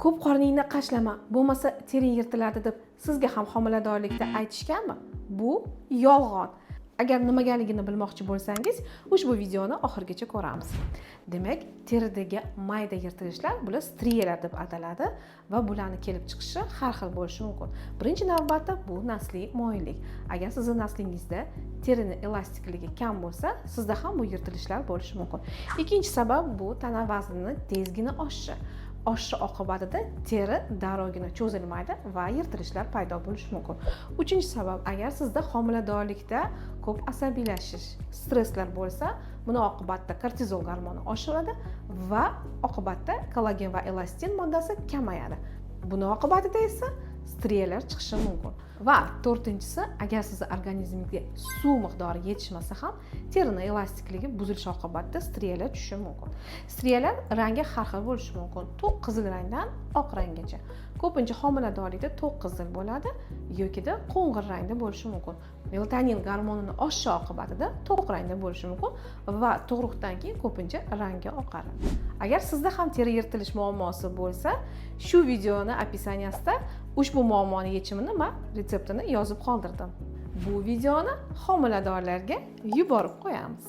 Ko'p qorningni qashlama, bo'lmasa tering yirtiladi deb sizga ham homiladorlikda aytishganmi? Bu yolg'on. Agar nimaligini bilmoqchi bo'lsangiz, ushbu videoni oxirigacha ko'ramiz. Demak, teridagi mayda yirtilishlar bular striyalar deb ataladi va bularning kelib chiqishi har xil bo'lishi mumkin. Birinchi navbatda bu nasliy moyillik. Agar sizning naslingizda terining elastikligi kam bo'lsa, sizda ham bu yirtilishlar bo'lishi mumkin. Ikkinchi sabab bu tana vaznining tezgina oshishi. Oshishi oqibatida teri darrogina cho'zilmaydi va yirtilishlar paydo bo'lishi mumkin. Uchinchi sabab, agar sizda homiladorlikda ko'p asabiylashish, stresslar bo'lsa, buni oqibatida kortizol gormoni oshiradi va oqibatda kollagen va elastin moddasi kamayadi. Buni oqibatida esa striyalar chiqishi mumkin. Va to'rtinchisi, agar sizning organizmingizga suv miqdori yetishmasa ham, terining elastikligi buzilishi oqibatida striyalar tushishi mumkin. Striyalar rangi har xil bo'lishi mumkin. To'q qizil rangdan oq ranggacha. Ko'pincha homiladorlikda to'q qizil bo'ladi yoki-da qo'ng'ir rangda bo'lishi mumkin. Melatonin gormonining oshishi oqibatida to'q rangda bo'lishi mumkin va tug'ruqdan keyin ko'pincha rangi oqaradi. Agar sizda ham teri yirtilish muammosi bo'lsa, shu videoni opisaniyasida ushbu muammoning yechimini va retseptini yozib qoldirdim. Bu videoni homiladorlarga yuborib qo'yamiz.